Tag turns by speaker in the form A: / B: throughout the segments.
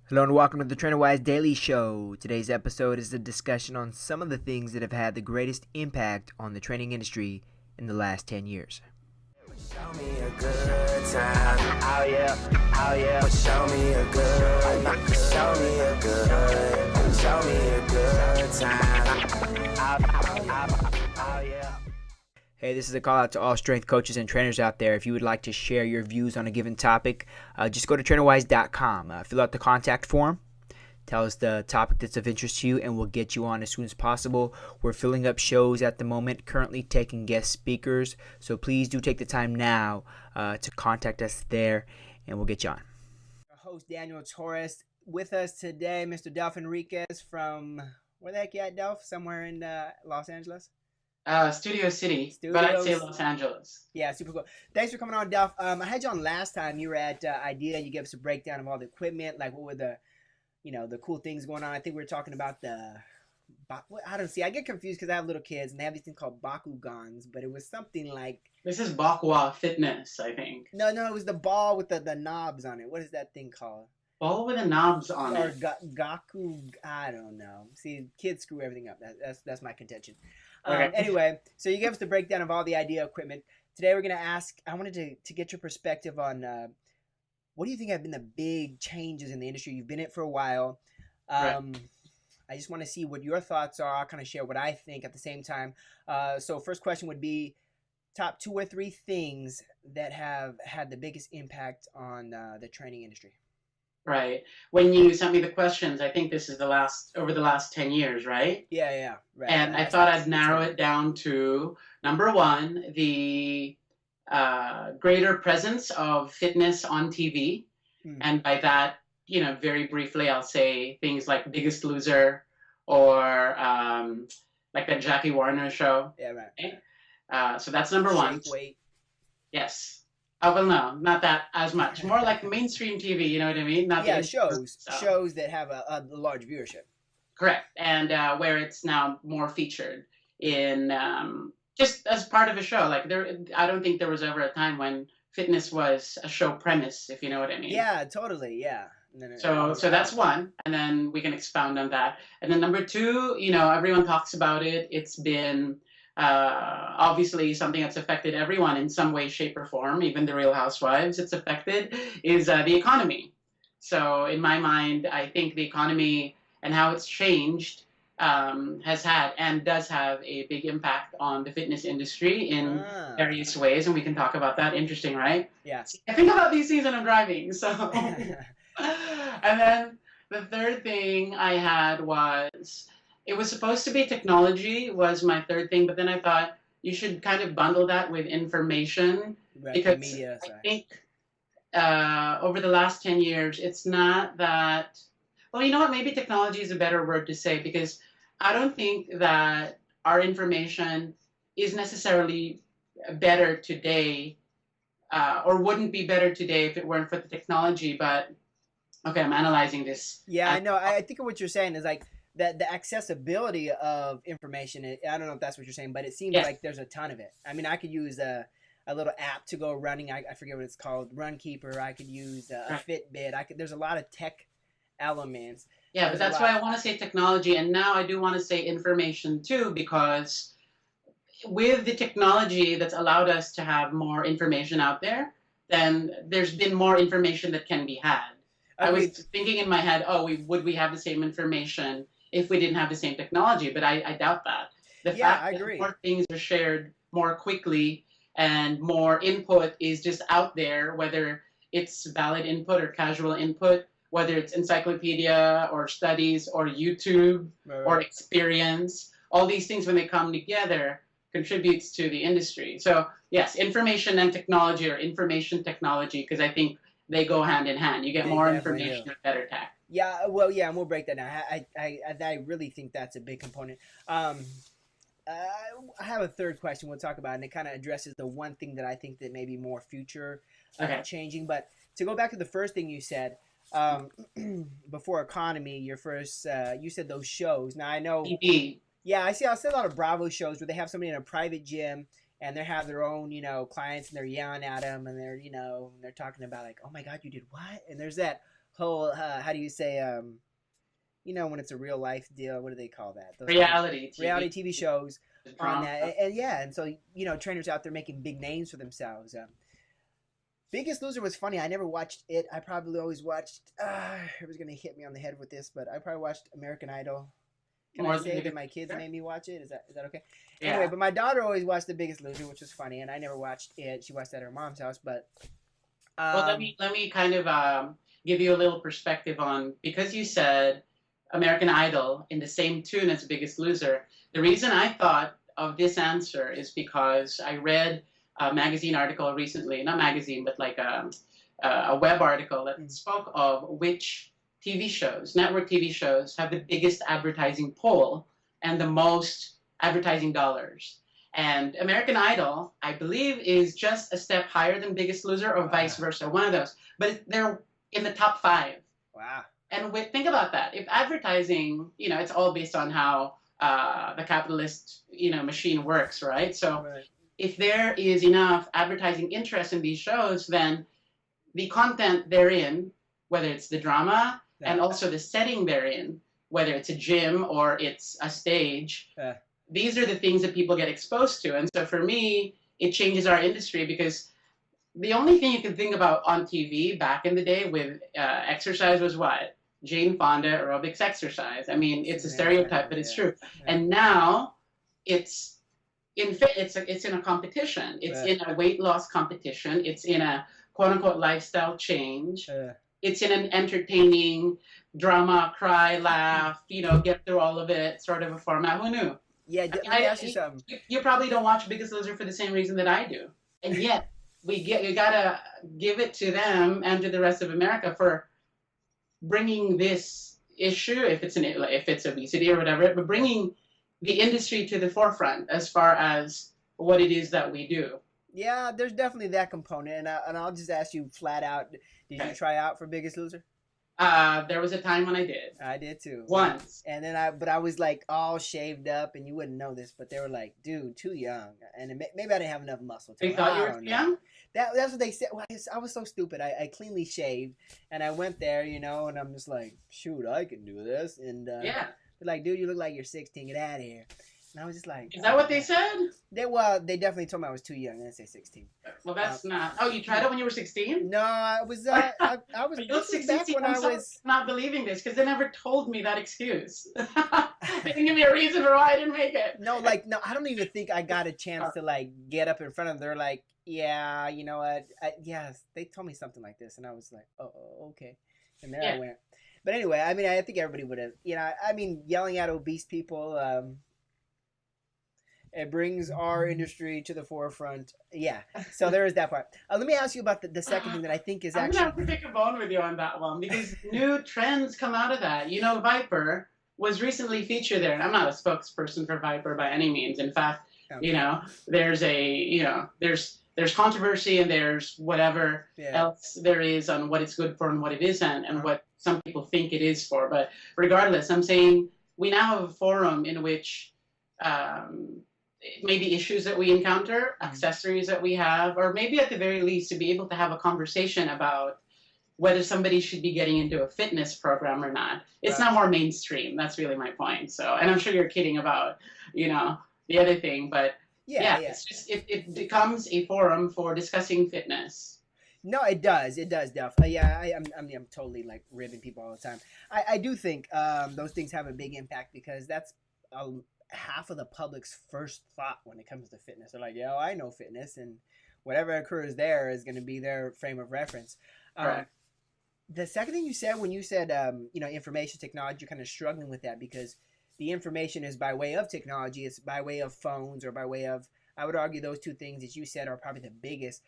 A: Hello and welcome to the TrainerWise Daily Show. Today's episode is a discussion on some of the things that have had the greatest impact on the training industry in the last 10 years.
B: Show me a good time. Oh yeah, oh yeah. Show me a good, show me a good time. Oh yeah.
A: Hey, this is a call out to all strength coaches and trainers out there. If you would like to share your views on a given topic, just go to trainerwise.com. Fill out the contact form. Tell us the topic that's of interest to you, and we'll get you on as soon as possible. We're filling up shows at the moment, currently taking guest speakers. So please do take the time now to contact us there, and we'll get you on. Our host, Daniel Torres, with us today, Mr. Delf Enriquez from, where the heck you at, Delf? Somewhere in Los Angeles?
C: Studio City, but I'd say Los Angeles.
A: Yeah, super cool. Thanks for coming on, Delf. I had you on last time. You were at IDEA. You gave us a breakdown of all the equipment, like what were the cool things going on. I think we were talking about I don't see. I get confused because I have little kids and they have these things called Bakugans, but it was something like.
C: This is Bakwa Fitness, I think.
A: No, it was the ball with the knobs on it. What is that thing called?
C: Ball with the knobs on it.
A: Or Gaku, I don't know. See, kids screw everything up. That's my contention.
C: Okay.
A: Anyway, so you gave us the breakdown of all the IDEA equipment. Today we're going to ask, I wanted to get your perspective on what do you think have been the big changes in the industry? You've been in it for a while.
C: Right.
A: I just want to see what your thoughts are. I'll kind of share what I think at the same time. So first question would be top 2 or 3 things that have had the biggest impact on the training industry.
C: Right. When you sent me the questions, I think this is over the last 10 years, right?
A: Yeah. Right.
C: And I thought I'd narrow it down to, number 1, the greater presence of fitness on TV. And by that, very briefly, I'll say things like Biggest Loser or like that Jackie Warner show.
A: Yeah, right.
C: Okay? So that's number 1.
A: Shape weight.
C: Yes. Oh, well, no, not that as much. More like mainstream TV, you know what I mean? Not
A: shows that have a large viewership.
C: Correct. And where it's now more featured in just as part of a show. Like I don't think there was ever a time when fitness was a show premise, if you know what I mean.
A: Yeah, totally. Yeah.
C: So that's 1, and then we can expound on that. And then number 2, everyone talks about it. It's been obviously something that's affected everyone in some way, shape, or form, even the Real Housewives it's affected, is the economy. So in my mind, I think the economy and how it's changed has had and does have a big impact on the fitness industry in various ways, and we can talk about that. Interesting, right?
A: Yeah.
C: I think about these things when I'm driving, so... And then the third thing I had was, it was supposed to be technology was my third thing, but then I thought you should kind of bundle that with information,
A: right,
C: because
A: media,
C: I think over the last 10 years, it's not that, well, you know what, maybe technology is a better word to say, because I don't think that our information is necessarily better today or wouldn't be better today if it weren't for the technology, but okay, I'm analyzing this.
A: Yeah, I know. I think what you're saying is like that the accessibility of information. I don't know if that's what you're saying, but it seems like there's a ton of it. I mean, I could use a little app to go running. I forget what it's called, Runkeeper. I could use a Fitbit. There's a lot of tech elements.
C: Yeah, but that's why I want to say technology, and now I do want to say information too, because with the technology that's allowed us to have more information out there, then there's been more information that can be had. I was thinking in my head, would we have the same information if we didn't have the same technology? But I doubt that. The fact
A: I agree.
C: that more things are shared more quickly and more input is just out there, whether it's valid input or casual input, whether it's encyclopedia or studies or YouTube or experience, all these things when they come together contributes to the industry. So yes, information and technology, or information technology, because I think they go hand in hand. You get more information and better tech.
A: Yeah, well, yeah, and we'll break that down. I really think that's a big component. I have a third question we'll talk about, and it kind of addresses the one thing that I think that may be more future changing. But to go back to the first thing you said, before economy, your first, you said those shows. Now I know.
C: TV.
A: Yeah, I see a lot of Bravo shows where they have somebody in a private gym and they have their own, clients, and they're yelling at them, and they're talking about like, oh my God, you did what? And there's that whole how do you say when it's a real life deal, what do they call that? Those
C: Reality
A: TV shows on
C: drama.
A: that, and so trainers out there making big names for themselves. Biggest Loser was funny. I never watched it. I probably always watched. Everyone's gonna hit me on the head with this, but I probably watched American Idol. Can I say that my kids made me watch it? Is that okay?
C: Yeah.
A: Anyway, but my daughter always watched The Biggest Loser, which was funny, and I never watched it. She watched it at her mom's house, but.
C: Well, let me kind of give you a little perspective on, because you said American Idol in the same tune as Biggest Loser. The reason I thought of this answer is because I read a magazine article recently, not magazine, but like a web article that spoke of which TV shows, network TV shows, have the biggest advertising pull and the most advertising dollars. And American Idol, I believe, is just a step higher than Biggest Loser, or vice versa, one of those. But they're in the top 5.
A: Wow.
C: And think about that. If advertising, it's all based on how the capitalist, machine works, right? So if there is enough advertising interest in these shows, then the content therein, whether it's the drama and also the setting therein, whether it's a gym or it's a stage, these are the things that people get exposed to. And so for me, it changes our industry, because the only thing you can think about on TV back in the day with exercise was what? Jane Fonda aerobics exercise. I mean, it's a stereotype, but it's true. Yeah. And now it's in a competition. It's in a weight loss competition. It's in a quote unquote lifestyle change. It's in an entertaining drama, cry, laugh, get through all of it sort of a format. Who knew?
A: Yeah, let me ask you something.
C: You probably don't watch Biggest Loser for the same reason that I do, and yet you gotta give it to them and to the rest of America for bringing this issue, if it's obesity or whatever, but bringing the industry to the forefront as far as what it is that we do.
A: Yeah, there's definitely that component, and I'll just ask you flat out: did you try out for Biggest Loser?
C: There was a time when I did.
A: I did too.
C: Once.
A: And then I was like all shaved up, and you wouldn't know this, but they were like, dude, too young. And maybe I didn't have enough muscle.
C: They thought you were too young?
A: That's what they said. Well, I was so stupid. I cleanly shaved, and I went there, and I'm just like, shoot, I can do this. And they're like, dude, you look like you're 16. Get out of here. And I was just like,
C: is that what they said?
A: They definitely told me I was too young. They didn't say 16.
C: Well, that's not. Oh, you tried it when you were 16?
A: No, I was. I was.
C: You 16 when I was not believing this, because they never told me that excuse. They didn't give me a reason for why I didn't make it.
A: No, I don't even think I got a chance to get up in front of them. They're like, yeah, you know what? Yes, they told me something like this, and I was like, oh, okay. And there I went. But anyway, I mean, I think everybody would have. Yelling at obese people. It brings our industry to the forefront. Yeah. So there is that part. Let me ask you about the second thing that I think is
C: I'm
A: actually.
C: I'm going to have to pick a bone with you on that one, because new trends come out of that. Viper was recently featured there, and I'm not a spokesperson for Viper by any means. In fact, there's there's controversy, and there's whatever else there is on what it's good for and what it isn't, and what some people think it is for. But regardless, I'm saying we now have a forum in which maybe issues that we encounter, accessories that we have, or maybe at the very least to be able to have a conversation about whether somebody should be getting into a fitness program or not. It's not more mainstream. That's really my point. So, and I'm sure you're kidding about, the other thing, but it's just, it becomes a forum for discussing fitness.
A: No, it does, Delf. I'm totally ribbing people all the time. I do think those things have a big impact, because that's half of the public's first thought when it comes to fitness. They're like, yeah, I know fitness, and whatever occurs there is going to be their frame of reference. The second thing you said, when you said, information technology, you're kind of struggling with that, because the information is by way of technology. It's by way of phones, or by way of, I would argue those two things that you said are probably the biggest.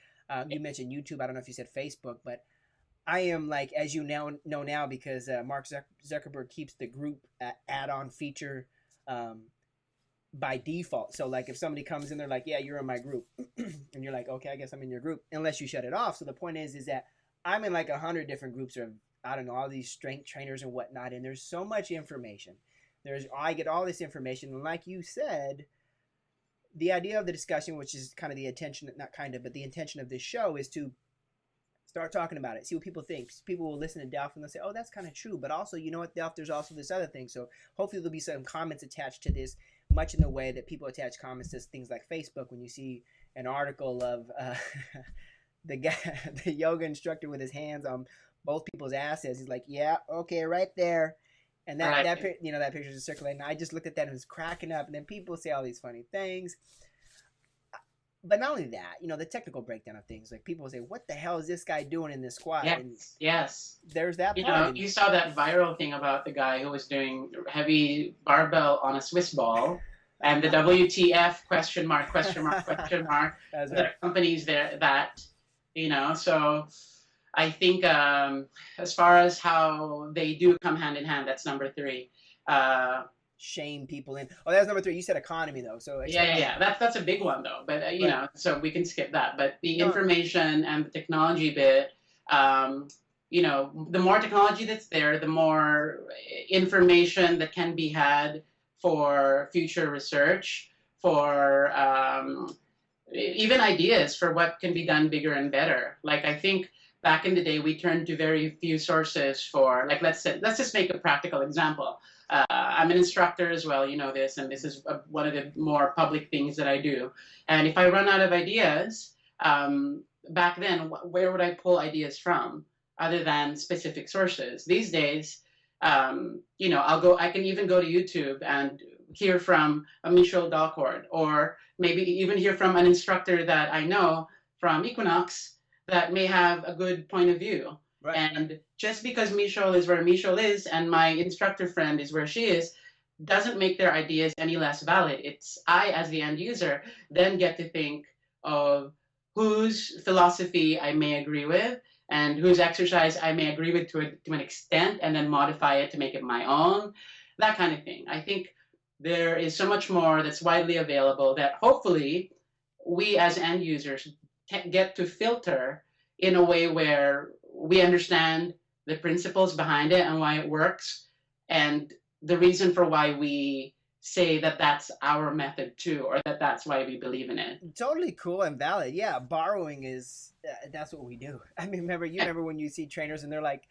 A: You mentioned YouTube. I don't know if you said Facebook, but I am as you now know now, because Mark Zuckerberg keeps the group add-on feature by default. So if somebody comes in, they're like, yeah, you're in my group. And you're like, okay, I guess I'm in your group, unless you shut it off. So the point is that I'm in 100 different groups of, I don't know, all these strength trainers and whatnot. And there's so much information. I get all this information. And like you said, the idea of the discussion, which is kind of the intention, not kind of, but the intention of this show, is to Start talking about it. See what people think. People will listen to Delf and they'll say, "Oh, that's kind of true." But also, you know what, Delf? There's also this other thing. So hopefully there'll be some comments attached to this, much in the way that people attach comments to things like Facebook. When you see an article of the guy, the yoga instructor with his hands on both people's asses, he's like, "Yeah, okay, right there." And that picture is circulating. I just looked at that and was cracking up. And then people say all these funny things. But not only that, the technical breakdown of things. Like people say, "What the hell is this guy doing in this squat?"
C: Yes.
A: There's that
C: You
A: part.
C: you saw that viral thing about the guy who was doing heavy barbell on a Swiss ball, and the WTF question mark.
A: That's
C: There
A: right.
C: are companies there that, so I think as far as how they do come hand in hand, that's number 3.
A: Shame people in. Oh, that's number 3. You said economy though, so
C: Yeah. That's a big one though. But so we can skip that. But the
A: No.
C: information and the technology bit, the more technology that's there, the more information that can be had for future research, for even ideas for what can be done bigger and better. Like I think back in the day, we turned to very few sources for, like, let's just make a practical example. I'm an instructor as well, you know this, and this is one of the more public things that I do. And if I run out of ideas, back then, where would I pull ideas from other than specific sources? These days, I can even go to YouTube and hear from a Michel Dalcourt, or maybe even hear from an instructor that I know from Equinox that may have a good point of view.
A: Right.
C: And just because Michel is where Michel is and my instructor friend is where she is, doesn't make their ideas any less valid. It's I, as the end user, then get to think of whose philosophy I may agree with and whose exercise I may agree with to an extent, and then modify it to make it my own, that kind of thing. I think there is so much more that's widely available that hopefully we as end users get to filter in a way where we understand the principles behind it and why it works, and the reason for why we say that that's our method too, or that that's why we believe in it.
A: Totally cool and valid. Yeah, borrowing is that's what we do. I mean, remember when you see trainers and they're like,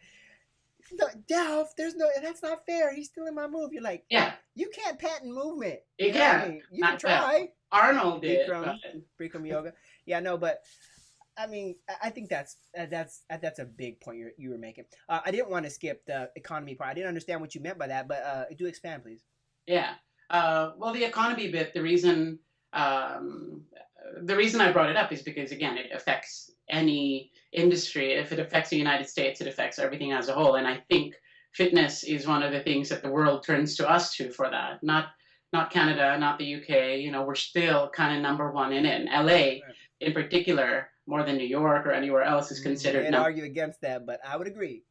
A: "Delf, that's not fair. He's stealing my move." You're like,
C: Yeah,
A: you can't patent movement.
C: you can.
A: You can
C: Not well.
A: try.
C: Arnold did.
A: Bikram. Bikram yoga. Yeah, no, but I mean, I think that's a big point you were making. I didn't want to skip the economy part. I didn't understand what you meant by that, but do expand, please.
C: Yeah. Well, the economy bit, the reason I brought it up is because, again, it affects any industry. If it affects the United States, it affects everything as a whole. And I think fitness is one of the things that the world turns to us to for that. Not Canada, not the UK. We're still kind of number one in it. And LA, in particular, more than New York or anywhere else, is considered.
A: I'd argue against that, but I would agree.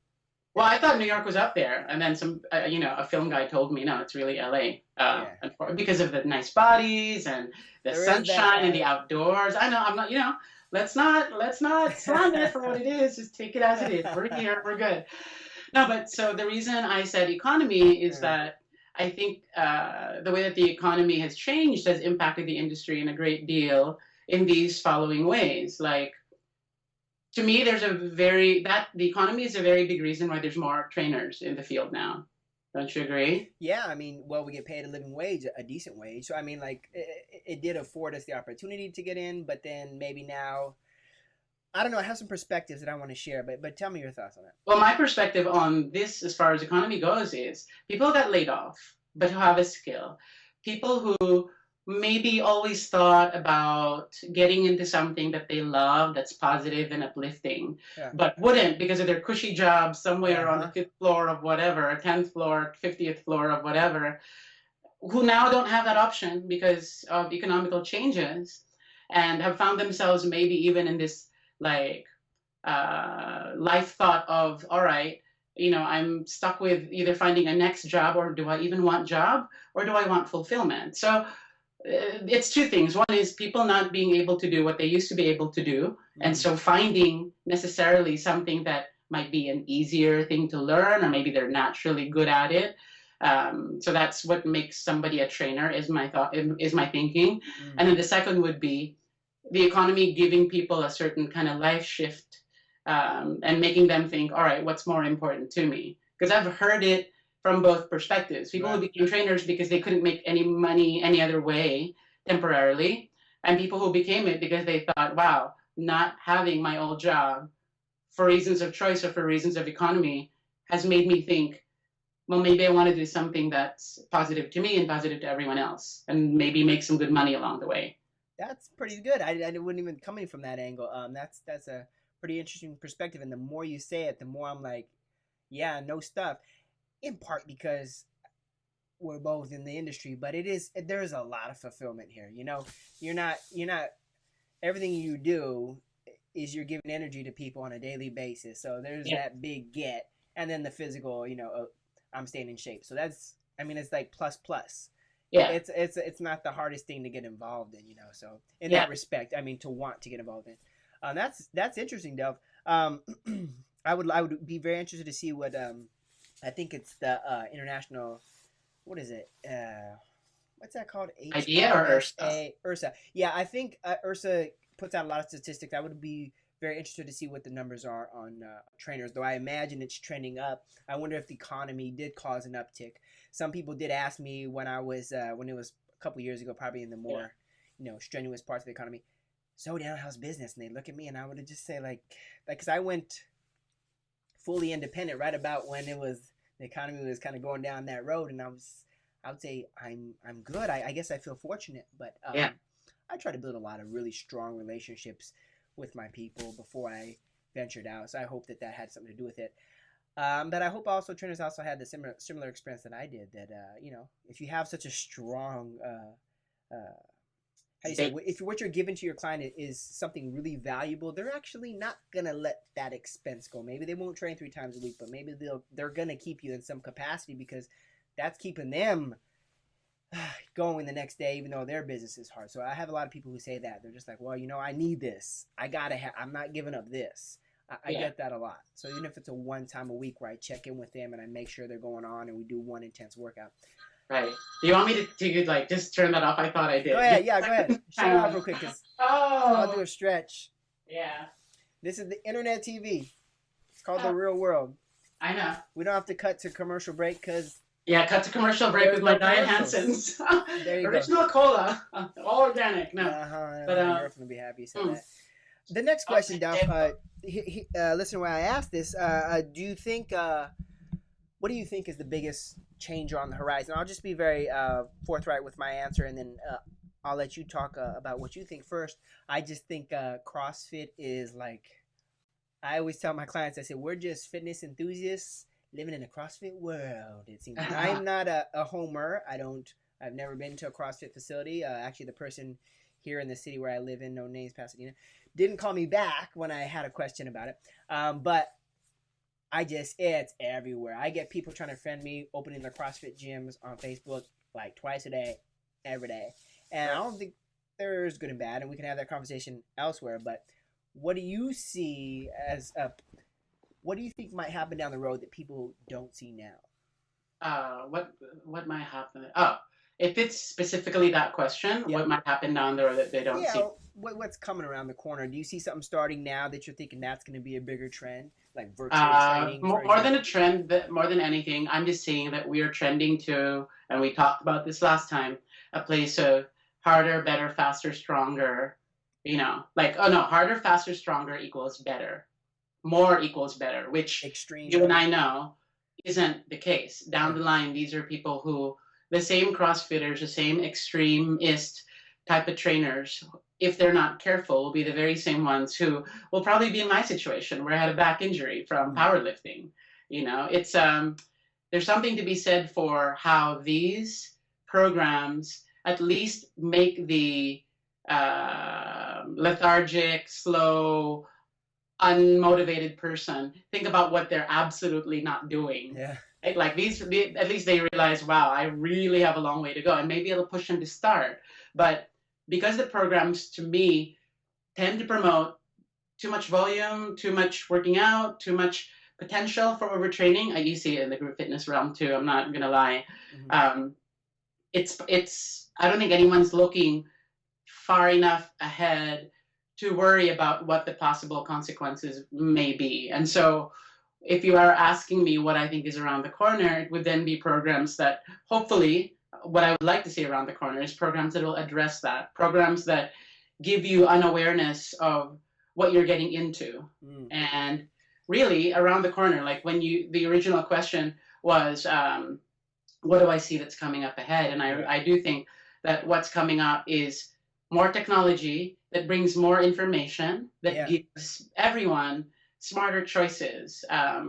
C: Well, I thought New York was up there, and then some, a film guy told me, no, it's really LA, because of the nice bodies and the sunshine and the outdoors. I know, I'm not, let's not slam it for what it is. Just take it as it is. We're here, we're good. No, but so the reason I said economy is that I think the way that the economy has changed has impacted the industry in a great deal in these following ways. Like, to me, the economy is a very big reason why there's more trainers in the field now. Don't you agree?
A: Yeah, I mean, well, we get paid a living wage, a decent wage. So, I mean, like, it did afford us the opportunity to get in, but then maybe now, I don't know, I have some perspectives that I want to share, but tell me your thoughts on it.
C: Well, my perspective on this, as far as economy goes, is people got laid off, but who have a skill. People who maybe always thought about getting into something that they love, that's positive and uplifting, but wouldn't because of their cushy job somewhere on the 5th floor of whatever, 10th floor, 50th floor of whatever, who now don't have that option because of economical changes, and have found themselves maybe even in this life thought of, all right, I'm stuck with either finding a next job, or do I even want job, or do I want fulfillment? So it's two things. One is people not being able to do what they used to be able to do, and so finding necessarily something that might be an easier thing to learn, or maybe they're naturally good at it. So that's what makes somebody a trainer, is my thinking. And then the second would be the economy giving people a certain kind of life shift and making them think, all right, what's more important to me? Because I've heard it from both perspectives. People who became trainers because they couldn't make any money any other way temporarily, and people who became it because they thought, wow, not having my old job for reasons of choice or for reasons of economy has made me think, well, maybe I want to do something that's positive to me and positive to everyone else, and maybe make some good money along the way.
A: That's pretty good. I wouldn't even coming from that angle. That's a pretty interesting perspective. And the more you say it, the more I'm like, yeah, no stuff. In part because we're both in the industry, but there's a lot of fulfillment here. You know, you're not everything you do is you're giving energy to people on a daily basis. So there's that big get, and then the physical. You know, I'm staying in shape. So that's, I mean, it's like plus. Yeah, it's not the hardest thing to get involved in, you know. So in that respect, I mean, to want to get involved in, that's interesting, Delf. I would be very interested to see what I think it's the international, what is it? What's that called?
C: IDEA or IRSA?
A: IRSA. Yeah, I think IRSA puts out a lot of statistics. I would be very interested to see what the numbers are on trainers, though I imagine it's trending up. I wonder if the economy did cause an uptick. Some people did ask me when I was when it was a couple years ago, probably in the more strenuous parts of the economy, so down, how's business? And they look at me and I would just say like because I went fully independent right about when the economy was kind of going down that road, and I would say I'm good. I guess I feel fortunate, but I try to build a lot of really strong relationships with my people before I ventured out. So I hope that had something to do with it. But I hope also trainers also had the similar experience that I did. That if you have such a strong, how do you say, if what you're giving to your client is something really valuable, they're actually not gonna let that expense go. Maybe they won't train 3 times a week, but maybe they're gonna keep you in some capacity because that's keeping them going the next day, even though their business is hard. So I have a lot of people who say that. They're just like, well, I need this. I'm not giving up this. I get that a lot. So even if it's a 1 time a week where I check in with them and I make sure they're going on and we do one intense workout.
C: Right. Do you want me to like just turn that off? I thought I did.
A: Go ahead. Yeah, go ahead. Shut it off real quick. I'll do a stretch.
C: Yeah.
A: This is the internet TV. It's called The Real World.
C: I know.
A: We don't have to cut to commercial break because...
C: Yeah, cut to commercial break with my Diet Hansons.
A: There you
C: Original
A: go.
C: Cola. All organic. No.
A: But my girlfriend will be happy you said that. The next question, Delf, listen to why I asked this. Do you think, what do you think is the biggest change on the horizon? I'll just be very forthright with my answer, and then I'll let you talk about what you think first. I just think CrossFit is like, I always tell my clients, I say, we're just fitness enthusiasts living in a CrossFit world, it seems. I'm not a homer. I've never been to a CrossFit facility. Actually, the person here in the city where I live in, no names, Pasadena, didn't call me back when I had a question about it. But it's everywhere. I get people trying to friend me, opening their CrossFit gyms on Facebook like twice a day, every day. And I don't think there's good and bad, and we can have that conversation elsewhere. But what do you see what do you think might happen down the road that people don't see now?
C: What might happen? Oh, if it's specifically that question, what might happen down the road that they don't see?
A: What's coming around the corner? Do you see something starting now that you're thinking that's going to be a bigger trend, like virtual training?
C: More than a trend, more than anything, I'm just seeing that we are trending to, and we talked about this last time, a place of harder, better, faster, stronger. Harder, faster, stronger equals better. More equals better, which
A: extreme.
C: You and I know isn't the case. Down the line, these are people who, the same CrossFitters, the same extremist type of trainers, if they're not careful, will be the very same ones who will probably be in my situation where I had a back injury from powerlifting. It's there's something to be said for how these programs at least make the lethargic, slow, unmotivated person think about what they're absolutely not doing.
A: Yeah.
C: Like these, at least they realize, wow, I really have a long way to go, and maybe it'll push them to start. But because the programs, to me, tend to promote too much volume, too much working out, too much potential for overtraining. You see it in the group fitness realm too. I'm not gonna lie. Mm-hmm. It's. I don't think anyone's looking far enough ahead to worry about what the possible consequences may be. And so if you are asking me what I think is around the corner, it would then be programs that hopefully, what I would like to see around the corner is programs that will address that, programs that give you an awareness of what you're getting into. And really around the corner, like when the original question was, what do I see that's coming up ahead? And I do think that what's coming up is more technology that brings more information, that gives everyone smarter choices,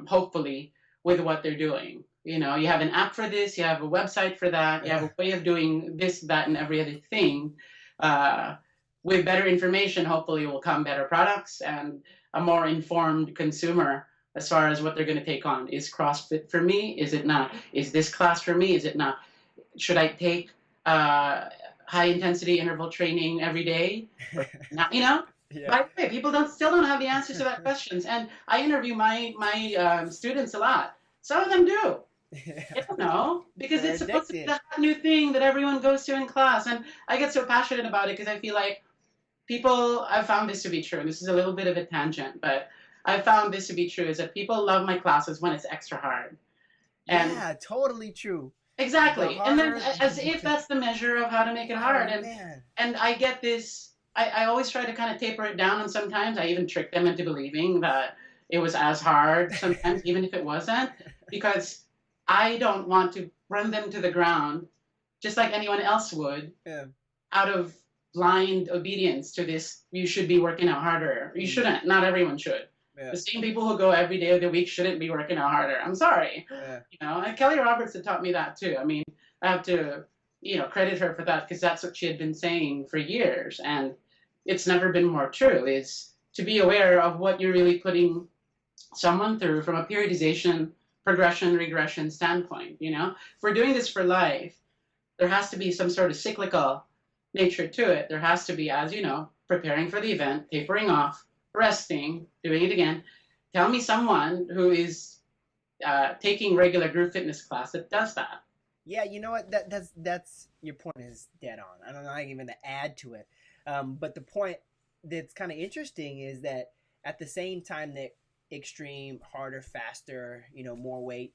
C: hopefully, with what they're doing. You know, you have an app for this, you have a website for that, you have a way of doing this, that, and every other thing. With better information, hopefully will come better products and a more informed consumer as far as what they're going to take on. Is CrossFit for me? Is it not? Is this class for me? Is it not? Should I take high intensity interval training every day? Not, you know? By the way, people still don't have the answers to that questions. And I interview my students a lot. Some of them do. I don't know, because it's supposed to be the new thing that everyone goes to in class. And I get so passionate about it because I feel like I've found this to be true. And this is a little bit of a tangent, but I found this to be true, is that people love my classes when it's extra hard. And
A: yeah, totally true.
C: Exactly. And then as if that's the measure of how to make it hard. And I get this, I always try to kind of taper it down, and sometimes I even trick them into believing that it was as hard, sometimes even if it wasn't, because I don't want to run them to the ground just like anyone else would, out of blind obedience to this, you should be working out harder. You shouldn't. Not everyone should. The same people who go every day of the week shouldn't be working out harder. I'm sorry. You know, and Kelly Robertson taught me that too. I mean, I have to, credit her for that, because that's what she had been saying for years. And it's never been more true, is to be aware of what you're really putting someone through from a periodization, progression, regression standpoint. You know, if we're doing this for life, there has to be some sort of cyclical nature to it. There has to be, as you know, preparing for the event, tapering off, resting, doing it again. Tell me someone who is taking regular group fitness class that does that.
A: Yeah, you know what? That's your point is dead on. I don't know even to add to it. But the point that's kind of interesting is that at the same time that extreme, harder, faster, more weight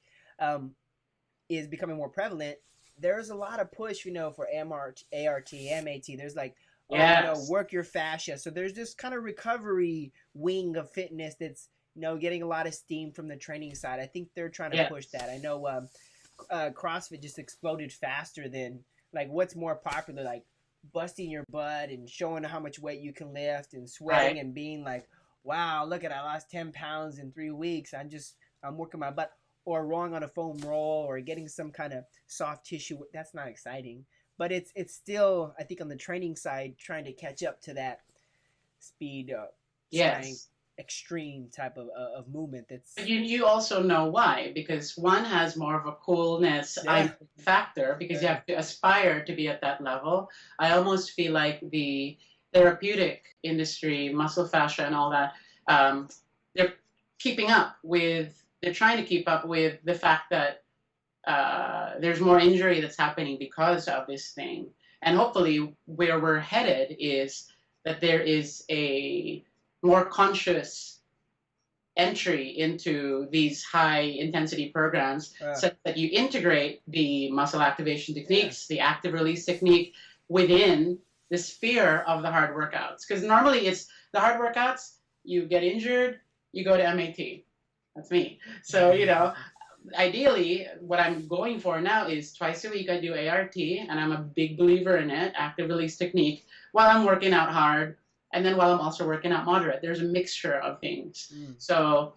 A: is becoming more prevalent, there's a lot of push, for ART, MAT. There's like, work your fascia. So there's this kind of recovery wing of fitness that's, getting a lot of steam from the training side. I think they're trying to push that. I know CrossFit just exploded faster than, like, what's more popular, like busting your butt and showing how much weight you can lift and sweating and being like, wow, look at, I lost 10 pounds in 3 weeks. I'm working my butt, or rowing on a foam roll, or getting some kind of soft tissue. That's not exciting. But it's still, I think, on the training side, trying to catch up to that speed, strength, extreme type of movement. That's
C: you also know why, because one has more of a coolness factor, because you have to aspire to be at that level. I almost feel like the therapeutic industry, muscle fascia and all that, they're trying to keep up with the fact that there's more injury that's happening because of this thing. And hopefully where we're headed is that there is a more conscious entry into these high intensity programs, such that you integrate the muscle activation techniques, the active release technique within the sphere of the hard workouts. Because normally it's the hard workouts, you get injured, you go to MAT. That's me. So, ideally, what I'm going for now is twice a week I do ART, and I'm a big believer in it, active release technique, while I'm working out hard, and then while I'm also working out moderate. There's a mixture of things. So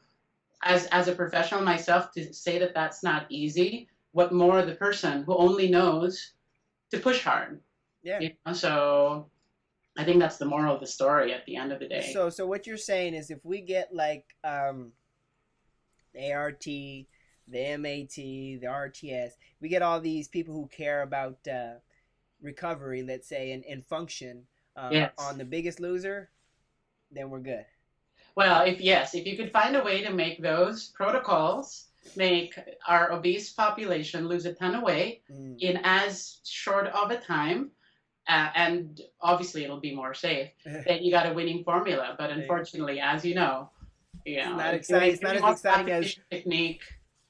C: as a professional myself, to say that that's not easy, what more the person who only knows to push hard. So I think that's the moral of the story at the end of the day.
A: So what you're saying is, if we get like the ART, the MAT, the RTS, we get all these people who care about recovery, let's say, and function on The Biggest Loser, then we're good.
C: Well, if you could find a way to make those protocols make our obese population lose a ton of weight in as short of a time, and obviously it'll be more safe. Then you got a winning formula. But unfortunately, as you know,
A: it's not exciting. It's not as exciting as
C: technique.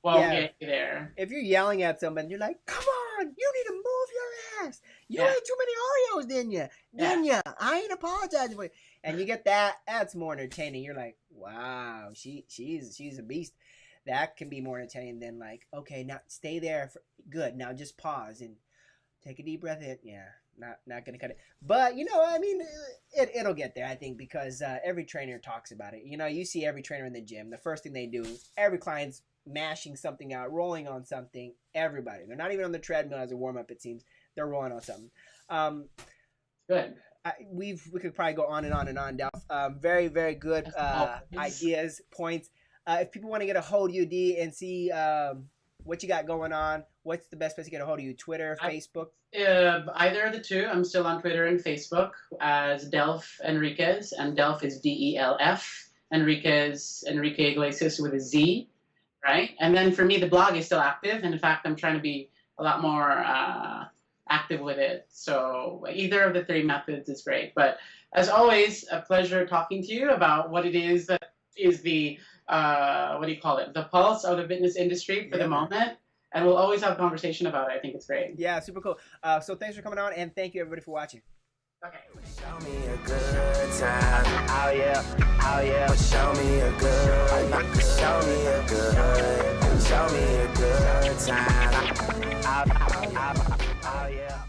C: Won't get you there.
A: If you're yelling at someone, you're like, "Come on, you need to move your ass. You ate too many Oreos, didn't you? Didn't you? I ain't apologizing for you." And you get that. That's more entertaining. You're like, "Wow, she's a beast." That can be more entertaining than like, "Okay, now stay there. Good. Now just pause and take a deep breath in." Yeah, not gonna cut it. But I mean, it'll get there. I think because every trainer talks about it. You see every trainer in the gym. The first thing they do, every client's mashing something out, rolling on something. Everybody. They're not even on the treadmill as a warm up. It seems they're rolling on something.
C: Good.
A: We could probably go on and on and on, Delf. Very, very good ideas, points. If people want to get a hold of you, D, and see what you got going on, what's the best place to get a hold of you? Twitter, Facebook?
C: Either of the two. I'm still on Twitter and Facebook as Delf Enriquez, and Delf is DELF. Enriquez, Enrique Iglesias with a Z, right? And then for me, the blog is still active. And in fact, I'm trying to be a lot more active with it. So either of the three methods is great. But as always, a pleasure talking to you about what it is that is the, what do you call it? The pulse of the fitness industry for the moment. And we'll always have a conversation about it. I think it's great. Yeah, super cool. So thanks for coming on, and thank you everybody for watching. Okay.
B: Show me a good time. Oh yeah, oh yeah. Show me a good. Show me a good. Show me a good time. Oh yeah.